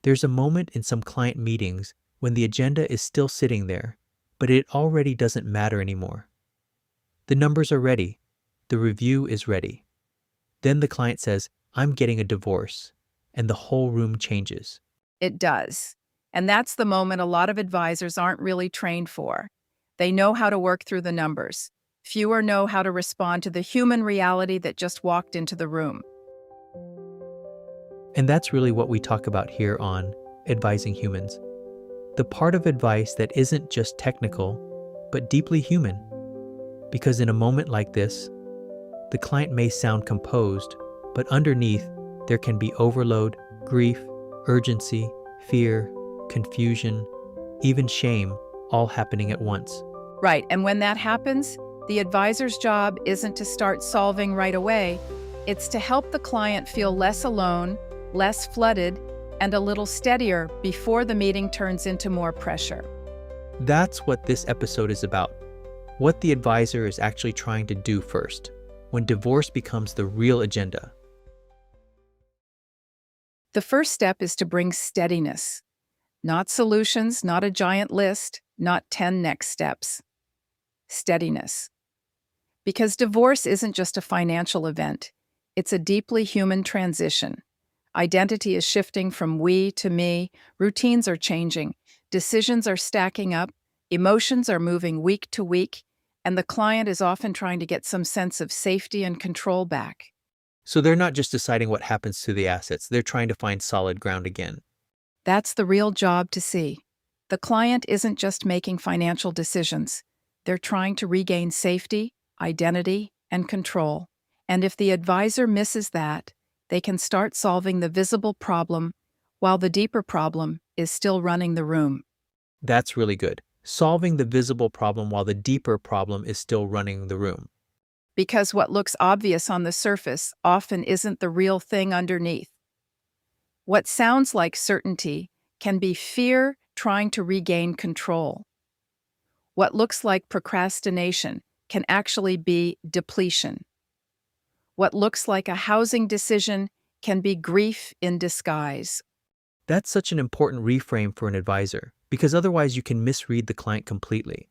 There's a moment in some client meetings when the agenda is still sitting there, but it already doesn't matter anymore. The numbers are ready. The review is ready. Then the client says, "I'm getting a divorce," and the whole room changes. It does. And that's the moment a lot of advisors aren't really trained for. They know how to work through the numbers. Fewer know how to respond to the human reality that just walked into the room. And that's really what we talk about here on Advising Humans. The part of advice that isn't just technical, but deeply human. Because in a moment like this, the client may sound composed, but underneath, there can be overload, grief, urgency, fear, confusion, even shame, all happening at once. Right, and when that happens, the advisor's job isn't to start solving right away. It's to help the client feel less alone, less flooded, and a little steadier before the meeting turns into more pressure. That's what this episode is about. What the advisor is actually trying to do first, when divorce becomes the real agenda. The first step is to bring steadiness. Not solutions, not a giant list, not 10 next steps. Steadiness. Because divorce isn't just a financial event, it's a deeply human transition. Identity is shifting from we to me, routines are changing, decisions are stacking up, emotions are moving week to week, and the client is often trying to get some sense of safety and control back. So they're not just deciding what happens to the assets, they're trying to find solid ground again. That's the real job to see. The client isn't just making financial decisions. They're trying to regain safety, identity, and control. And if the advisor misses that, they can start solving the visible problem while the deeper problem is still running the room. That's really good. Solving the visible problem while the deeper problem is still running the room. Because what looks obvious on the surface often isn't the real thing underneath. What sounds like certainty can be fear trying to regain control. What looks like procrastination can actually be depletion. What looks like a housing decision can be grief in disguise. That's such an important reframe for an advisor, because otherwise you can misread the client completely.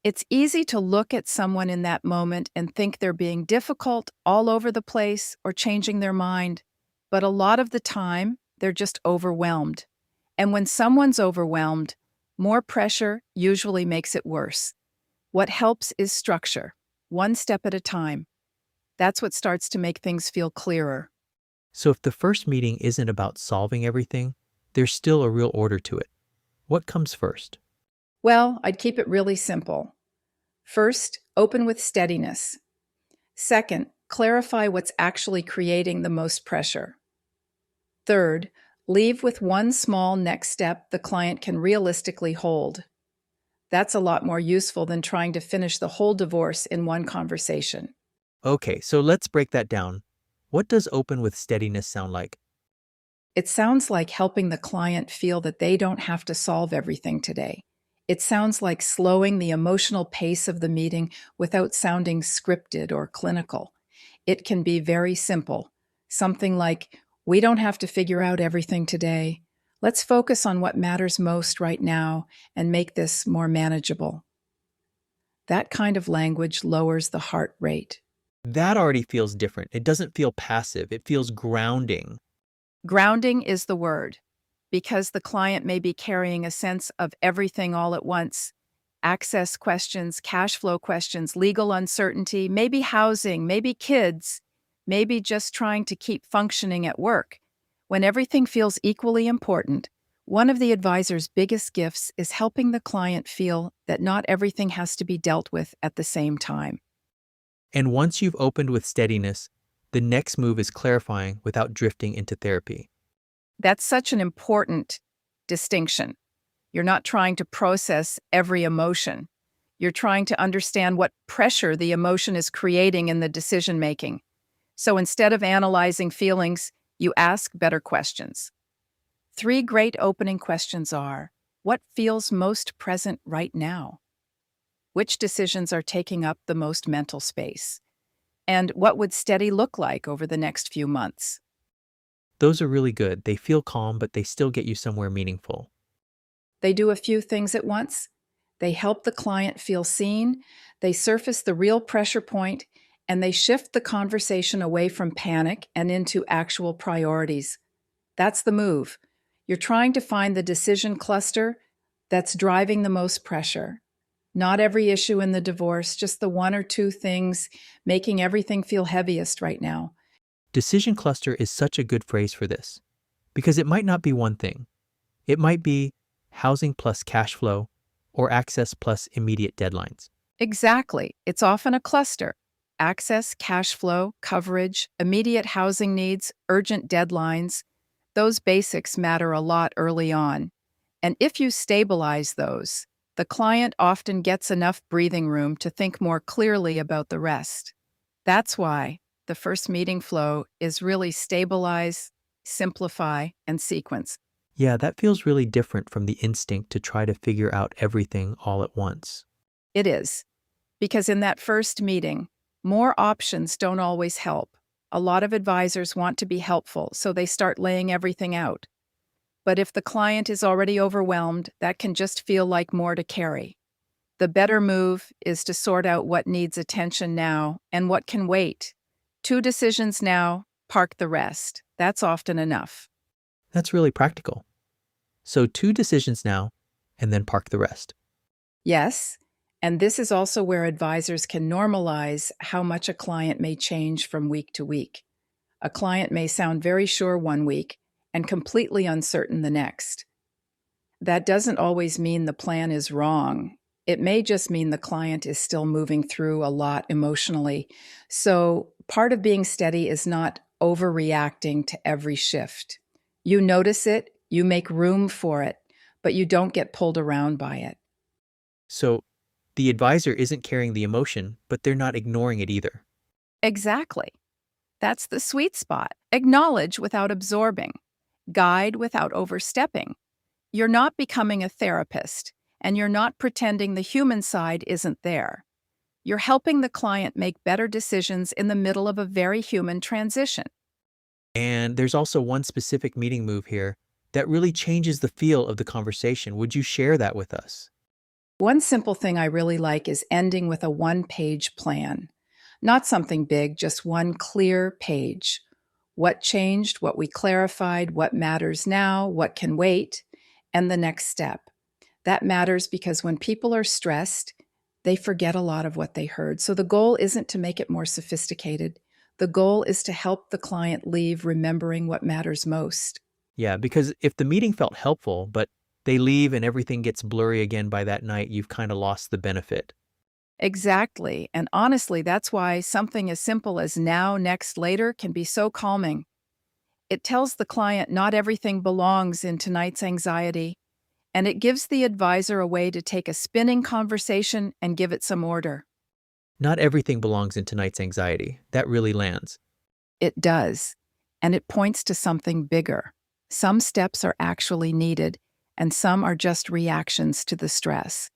It's easy to look at someone in that moment and think they're being difficult all over the place or changing their mind, but a lot of the time, they're just overwhelmed. And when someone's overwhelmed, more pressure usually makes it worse. What helps is structure, one step at a time. That's what starts to make things feel clearer. So if the first meeting isn't about solving everything, there's still a real order to it. What comes first? Well, I'd keep it really simple. First, open with steadiness. Second, clarify what's actually creating the most pressure. Third, leave with one small next step the client can realistically hold. That's a lot more useful than trying to finish the whole divorce in one conversation. Okay, so let's break that down. What does open with steadiness sound like? It sounds like helping the client feel that they don't have to solve everything today. It sounds like slowing the emotional pace of the meeting without sounding scripted or clinical. It can be very simple. Something like, "We don't have to figure out everything today. Let's focus on what matters most right now and make this more manageable." That kind of language lowers the heart rate. That already feels different. It doesn't feel passive, it feels grounding. Grounding is the word, because the client may be carrying a sense of everything all at once. Access questions, cash flow questions, legal uncertainty, maybe housing, maybe kids, maybe just trying to keep functioning at work. When everything feels equally important, one of the advisor's biggest gifts is helping the client feel that not everything has to be dealt with at the same time. And once you've opened with steadiness, the next move is clarifying without drifting into therapy. That's such an important distinction. You're not trying to process every emotion. You're trying to understand what pressure the emotion is creating in the decision-making. So instead of analyzing feelings, you ask better questions. 3 great opening questions are, what feels most present right now? Which decisions are taking up the most mental space? And what would steady look like over the next few months? Those are really good. They feel calm, but they still get you somewhere meaningful. They do a few things at once. They help the client feel seen, they surface the real pressure point, and they shift the conversation away from panic and into actual priorities. That's the move. You're trying to find the decision cluster that's driving the most pressure. Not every issue in the divorce, just the one or two things making everything feel heaviest right now. Decision cluster is such a good phrase for this because it might not be one thing. It might be housing plus cash flow or access plus immediate deadlines. Exactly. It's often a cluster. Access, cash flow, coverage, immediate housing needs, urgent deadlines. Those basics matter a lot early on. And if you stabilize those, the client often gets enough breathing room to think more clearly about the rest. That's why the first meeting flow is really stabilize, simplify, and sequence. Yeah, that feels really different from the instinct to try to figure out everything all at once. It is. Because in that first meeting, more options don't always help. A lot of advisors want to be helpful, so they start laying everything out. But if the client is already overwhelmed, that can just feel like more to carry. The better move is to sort out what needs attention now and what can wait. Two decisions now, park the rest. That's often enough. That's really practical. So 2 decisions now, and then park the rest. Yes, and this is also where advisors can normalize how much a client may change from week to week. A client may sound very sure one week and completely uncertain the next. That doesn't always mean the plan is wrong. It may just mean the client is still moving through a lot emotionally. So, part of being steady is not overreacting to every shift. You notice it, you make room for it, but you don't get pulled around by it. So the advisor isn't carrying the emotion, but they're not ignoring it either. Exactly. That's the sweet spot. Acknowledge without absorbing, guide without overstepping. You're not becoming a therapist, and you're not pretending the human side isn't there. You're helping the client make better decisions in the middle of a very human transition. And there's also one specific meeting move here that really changes the feel of the conversation. Would you share that with us? One simple thing I really like is ending with a one-page plan. Not something big, just one clear page. What changed, what we clarified, what matters now, what can wait, and the next step. That matters because when people are stressed, they forget a lot of what they heard. So the goal isn't to make it more sophisticated. The goal is to help the client leave remembering what matters most. Yeah, because if the meeting felt helpful, but they leave and everything gets blurry again by that night, you've kind of lost the benefit. Exactly. And honestly, that's why something as simple as now, next, later can be so calming. It tells the client not everything belongs in tonight's anxiety, and it gives the advisor a way to take a spinning conversation and give it some order. Not everything belongs in tonight's anxiety. That really lands. It does, and it points to something bigger. Some steps are actually needed, and some are just reactions to the stress.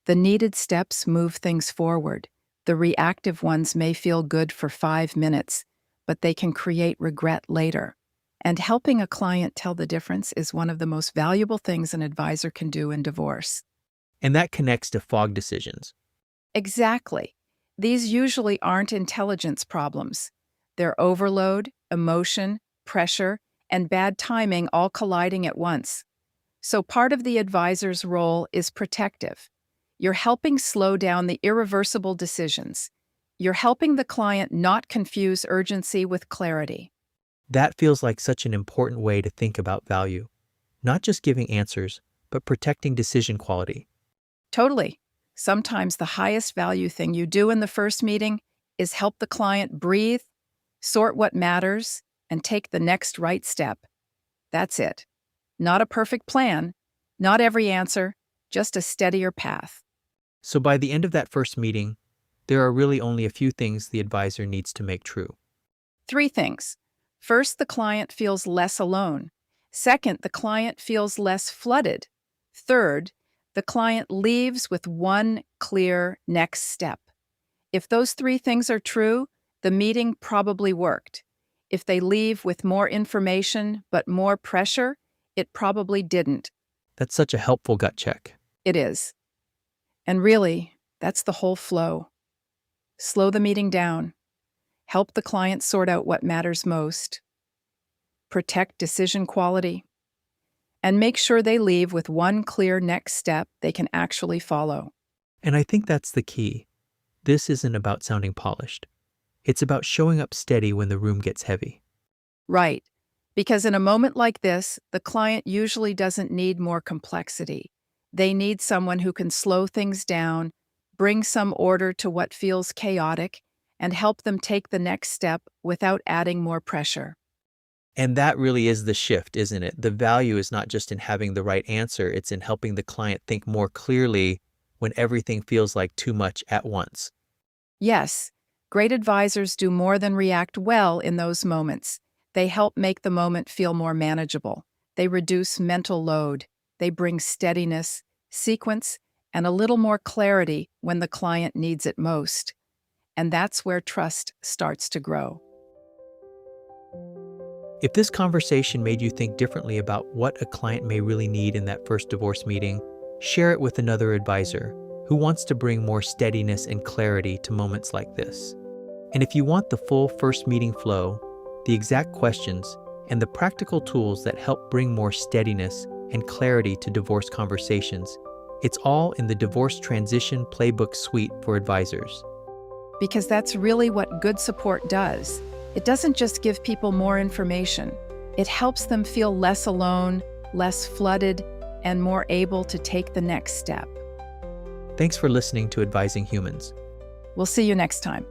The needed steps move things forward. The reactive ones may feel good for 5 minutes, but they can create regret later. And helping a client tell the difference is one of the most valuable things an advisor can do in divorce. And that connects to fog decisions. Exactly. These usually aren't intelligence problems. They're overload, emotion, pressure, and bad timing all colliding at once. So part of the advisor's role is protective. You're helping slow down the irreversible decisions. You're helping the client not confuse urgency with clarity. That feels like such an important way to think about value. Not just giving answers, but protecting decision quality. Totally. Sometimes the highest value thing you do in the first meeting is help the client breathe, sort what matters, and take the next right step. That's it. Not a perfect plan, not every answer, just a steadier path. So by the end of that first meeting, there are really only a few things the advisor needs to make true. 3 things. First, the client feels less alone. Second, the client feels less flooded. Third, the client leaves with one clear next step. If those 3 things are true, the meeting probably worked. If they leave with more information but more pressure, it probably didn't. That's such a helpful gut check. It is. And really, that's the whole flow. Slow the meeting down. Help the client sort out what matters most. Protect decision quality. And make sure they leave with one clear next step they can actually follow. And I think that's the key. This isn't about sounding polished. It's about showing up steady when the room gets heavy. Right. Because in a moment like this, the client usually doesn't need more complexity. They need someone who can slow things down, bring some order to what feels chaotic, and help them take the next step without adding more pressure. And that really is the shift, isn't it? The value is not just in having the right answer, it's in helping the client think more clearly when everything feels like too much at once. Yes, great advisors do more than react well in those moments. They help make the moment feel more manageable. They reduce mental load. They bring steadiness, sequence, and a little more clarity when the client needs it most. And that's where trust starts to grow. If this conversation made you think differently about what a client may really need in that first divorce meeting, share it with another advisor who wants to bring more steadiness and clarity to moments like this. And if you want the full first meeting flow, the exact questions, and the practical tools that help bring more steadiness and clarity to divorce conversations, it's all in the Divorce Transition Playbook Suite for advisors. Because that's really what good support does. It doesn't just give people more information. It helps them feel less alone, less flooded, and more able to take the next step. Thanks for listening to Advising Humans. We'll see you next time.